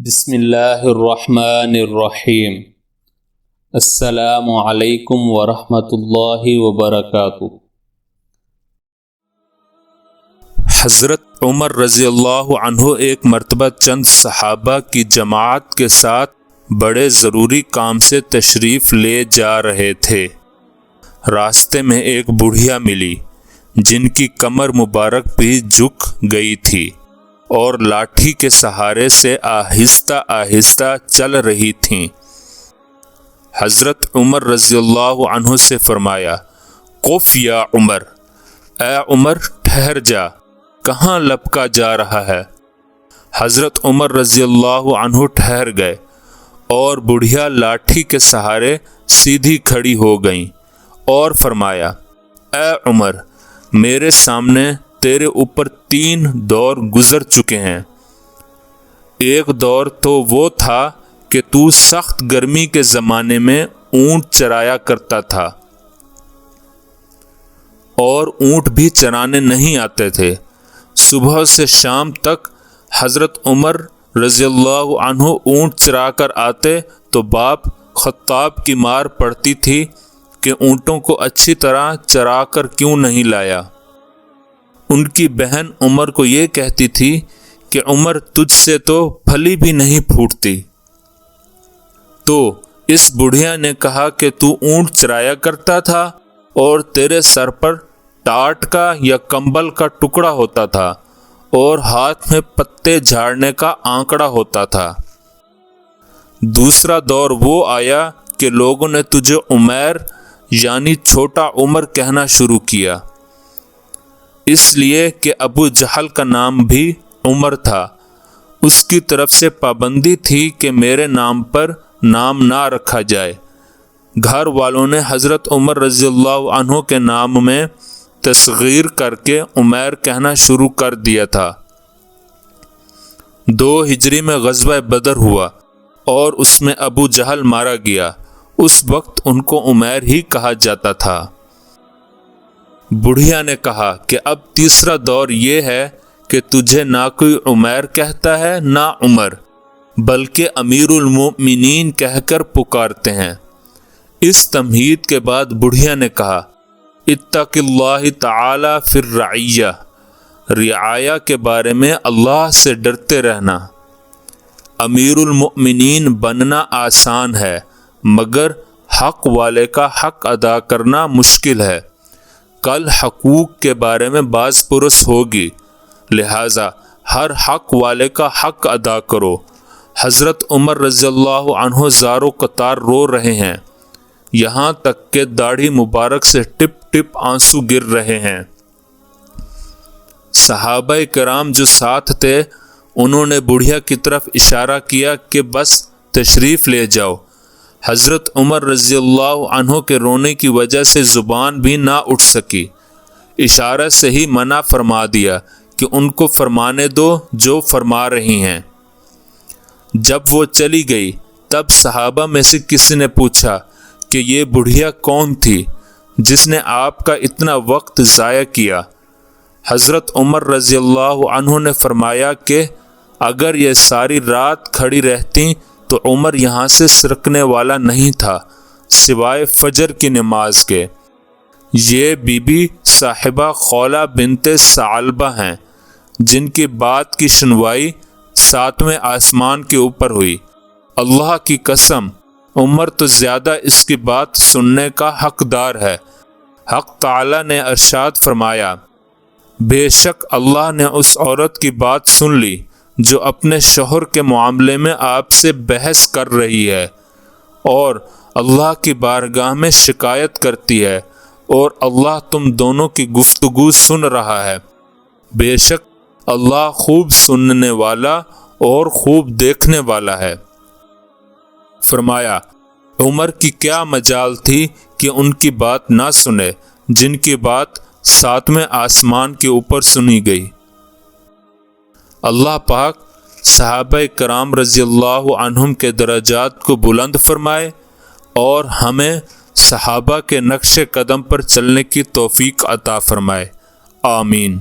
بسم اللہ الرحمن الرحیم۔ السلام علیکم ورحمۃ اللہ وبرکاتہ۔ حضرت عمر رضی اللہ عنہ ایک مرتبہ چند صحابہ کی جماعت کے ساتھ بڑے ضروری کام سے تشریف لے جا رہے تھے۔ راستے میں ایک بڑھیا ملی جن کی کمر مبارک بھی جھک گئی تھی اور لاٹھی کے سہارے سے آہستہ آہستہ چل رہی تھیں۔ حضرت عمر رضی اللہ عنہ سے فرمایا، قف یا عمر، اے عمر ٹھہر جا، کہاں لپکا جا رہا ہے؟ حضرت عمر رضی اللہ عنہ ٹھہر گئے اور بڑھیا لاٹھی کے سہارے سیدھی کھڑی ہو گئیں اور فرمایا، اے عمر، میرے سامنے تیرے اوپر 3 دور گزر چکے ہیں۔ ایک دور تو وہ تھا کہ تو سخت گرمی کے زمانے میں اونٹ چرایا کرتا تھا اور اونٹ بھی چرانے نہیں آتے تھے۔ صبح سے شام تک حضرت عمر رضی اللہ عنہ اونٹ چرا کر آتے تو باپ خطاب کی مار پڑتی تھی کہ اونٹوں کو اچھی طرح چرا کر کیوں نہیں لایا۔ ان کی بہن عمر کو یہ کہتی تھی کہ عمر، تجھ سے تو پھلی بھی نہیں پھوٹتی۔ تو اس بڑھیا نے کہا کہ تو اونٹ چرایا کرتا تھا اور تیرے سر پر ٹاٹ کا یا کمبل کا ٹکڑا ہوتا تھا اور ہاتھ میں پتے جھاڑنے کا آنکڑا ہوتا تھا۔ دوسرا دور وہ آیا کہ لوگوں نے تجھے عمیر یعنی چھوٹا عمر کہنا شروع کیا، اس لیے کہ ابو جہل کا نام بھی عمر تھا۔ اس کی طرف سے پابندی تھی کہ میرے نام پر نام نہ رکھا جائے۔ گھر والوں نے حضرت عمر رضی اللہ عنہ کے نام میں تصغیر کر کے عمیر کہنا شروع کر دیا تھا۔ 2 ہجری میں غزوہ بدر ہوا اور اس میں ابو جہل مارا گیا۔ اس وقت ان کو عمیر ہی کہا جاتا تھا۔ بڑھیا نے کہا کہ اب تیسرا دور یہ ہے کہ تجھے نہ کوئی عمیر کہتا ہے نہ عمر، بلکہ امیر المؤمنین کہہ کر پکارتے ہیں۔ اس تمہید کے بعد بڑھیا نے کہا، اتق اللہ تعالی فی الرعیہ، رعایا کے بارے میں اللہ سے ڈرتے رہنا۔ امیر المؤمنین بننا آسان ہے مگر حق والے کا حق ادا کرنا مشکل ہے۔ کل حقوق کے بارے میں باز پرس ہوگی، لہٰذا ہر حق والے کا حق ادا کرو۔ حضرت عمر رضی اللہ عنہ زارو قطار رو رہے ہیں، یہاں تک کہ داڑھی مبارک سے ٹپ ٹپ آنسو گر رہے ہیں۔ صحابہ کرام جو ساتھ تھے انہوں نے بڑھیا کی طرف اشارہ کیا کہ بس تشریف لے جاؤ۔ حضرت عمر رضی اللہ عنہ کے رونے کی وجہ سے زبان بھی نہ اٹھ سکی، اشارہ سے ہی منع فرما دیا کہ ان کو فرمانے دو جو فرما رہی ہیں۔ جب وہ چلی گئی تب صحابہ میں سے کسی نے پوچھا کہ یہ بڑھیا کون تھی جس نے آپ کا اتنا وقت ضائع کیا؟ حضرت عمر رضی اللہ عنہ نے فرمایا کہ اگر یہ ساری رات کھڑی رہتی تو عمر یہاں سے سرکنے والا نہیں تھا سوائے فجر کی نماز کے۔ یہ بی بی صاحبہ خولہ بنت ثعلبہ ہیں جن کی بات کی سنوائی 7ویں آسمان کے اوپر ہوئی۔ اللہ کی قسم، عمر تو زیادہ اس کی بات سننے کا حقدار ہے۔ حق تعالی نے ارشاد فرمایا، بے شک اللہ نے اس عورت کی بات سن لی جو اپنے شوہر کے معاملے میں آپ سے بحث کر رہی ہے اور اللہ کی بارگاہ میں شکایت کرتی ہے، اور اللہ تم دونوں کی گفتگو سن رہا ہے۔ بے شک اللہ خوب سننے والا اور خوب دیکھنے والا ہے۔ فرمایا، عمر کی کیا مجال تھی کہ ان کی بات نہ سنے جن کی بات 7ویں آسمان کے اوپر سنی گئی۔ اللہ پاک صحابہ کرام رضی اللہ عنہم کے درجات کو بلند فرمائے اور ہمیں صحابہ کے نقش قدم پر چلنے کی توفیق عطا فرمائے، آمین۔